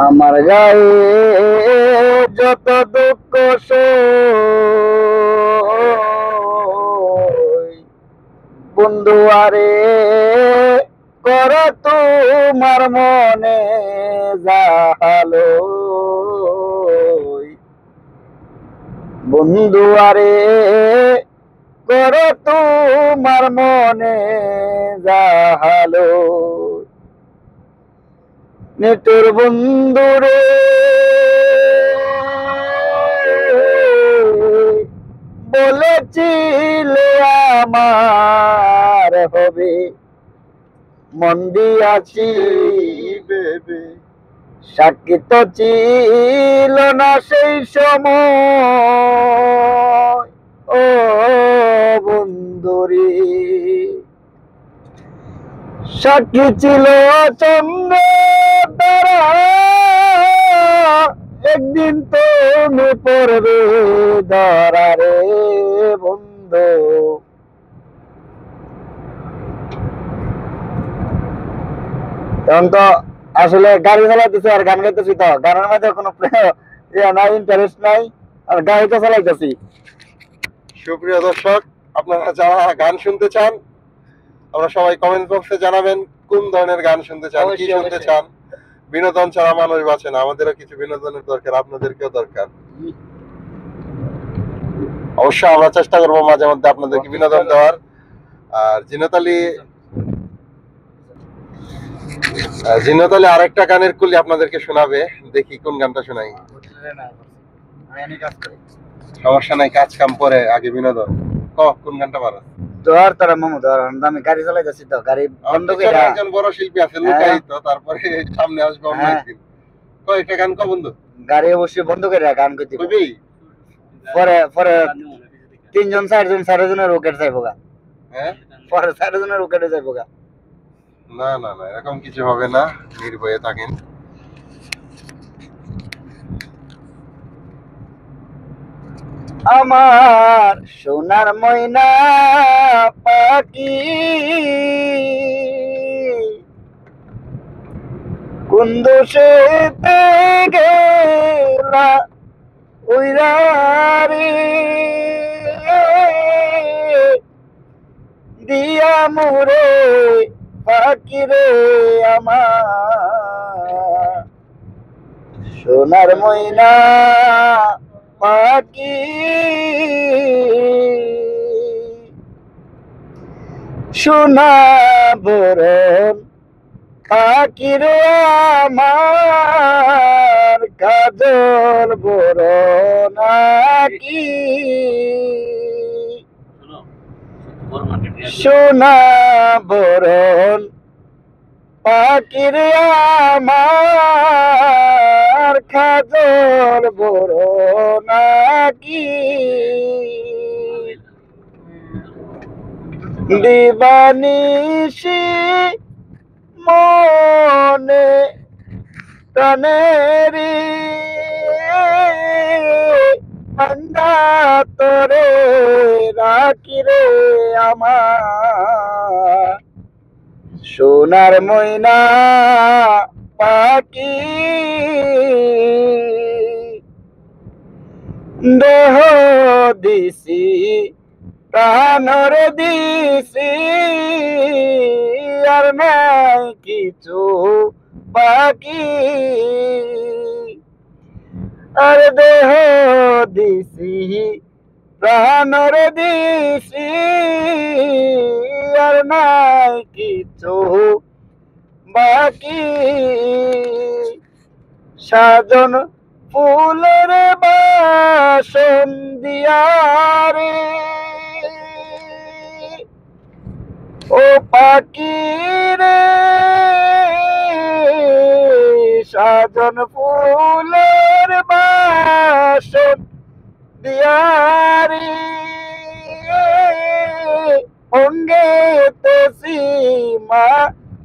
আমার গায়ে যত দুঃখ সই, বন্ধু আরে কর তোমার মনে জালো, বন্ধু আরে কর তোমার মনে জালো, নিতুর বন্ধুরে বলেছিলে আমার হবে, মন দিয়াছি ভেবে সাক্ষী তো ছিল না সেই সময়, ও বন্ধুরে সাক্ষী ছিল চন্দ্র তারা, একদিন তুমি পড়বে ধরা রে বন্ধু। এখন তো আসলে গাড়ি চালাইতেছি আর গান গাইতেছি, তো গানের মধ্যে কোনো নাই, ইন্টারেস্ট নাই, আর গাড়ি তো চালাইতেছি। সুপ্রিয় দর্শক, আপনারা যারা গান শুনতে চান, আমরা সবাই কমেন্ট বক্সে জানাবেন কোন ধরনের গান শুনতে চান, কি শুনতে চান। বিনোদন ছাড়া মানুষ বাঁচে না, আমাদেরও কিছু বিনোদনের দরকার, আপনাদেরকেও দরকার। অবশ্যই আমরা চেষ্টা করবো মাঝে মধ্যে আপনাদেরকে বিনোদন দেওয়ার। আর জিনত আলী আরেকটা গানের কুলি আপনাদেরকে শোনাবে, দেখি কোন গানটা শোনাই। সমস্যা নাই, কাজ কাম পরে, আগে বিনোদন। কোন গানটা পারো? ধর তোরা মামু ধর, আমি গাড়ি চালাইতেছি তো, গাড়ি বন্ধ করে। একজন বড় শিল্পী আছে লুকাই তো, তারপরে সামনে আসবে অন্য একদিন। কয়টা গান কো বন্ধু? গাড়ি অবশ্যই বন্ধ করে গান করতে কইবি। পরে পরে 3 জন 4 জন 4 জনের রকেট যাইবো গা। হ্যাঁ, পরে 4 জনের রকেটে যাইবো গা। না না না, এরকম কিছু হবে না, নির্ভয়ে থাকেন। আমার সোনার ময়না পাখি কোন দোষেতে গেলা উইরা রে, দিয়া মুরে পাখি রে আমার সোনার ময়না পাখি, সোনা বরণ পাখি রে আমার, কাজল বরণ আকি, সোনা বরণ পাখি রে আমার, কাজল বরণ আকি, দিবানিশি মনে প্রাণেরি আন্দা তোরে রাখি রে আমার সোনার ময়না পাখি, দেহ দিছি প্রাণর দিছি আর নাই কিছু বাকি, আর দেহ দিছি প্রাণর দিছি আর নাই কিছু বাকি, সাজন ফুলের বাসন দিয়ারে ও পাখি রে, সাজন ফুলের বাসন দিয়ারে অঙ্গে তো সীমা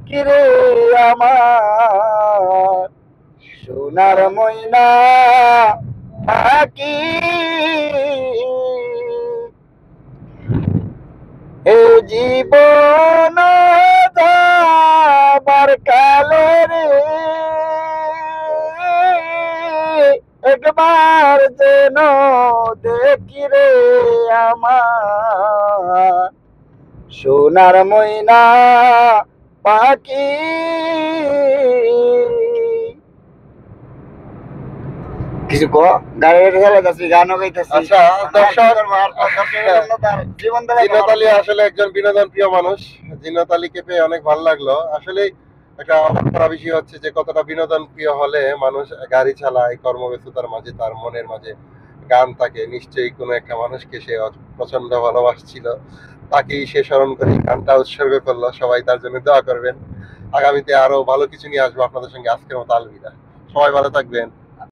কিরে আমার সোনার ময়না পাখি, এ জীবন যাবার কালে রে একবার যেন দেখি রে আমার সোনার ময়না পাখি। কিছু কো, গাড়ি চালাইতেছি, গানও গাইতেছি। আচ্ছা দর্শক, জীবন জিনাত আলী আসলে একজন বিনোদন প্রিয় মানুষ। জিনাত আলীকে পেয়ে অনেক ভালো লাগলো। আসলে একটা অবাক করা বিষয় হচ্ছে যে কতটা বিনোদন প্রিয় হলে মানুষ গাড়ি চালায়, কর্মব্যস্ততার মাঝে তার মনের মাঝে গান থাকে। নিশ্চয়ই কোনো একটা মানুষকে সে প্রচন্ড ভালোবাসছিল, তাকেই সে স্মরণ করে গানটা উৎসর্গ করলো। সবাই তার জন্য দোয়া করবেন। আগামীতে আরো ভালো কিছু নিয়ে আসবো আপনাদের সঙ্গে। আজকের মতো আলবিদা, সবাই ভালো থাকবেন।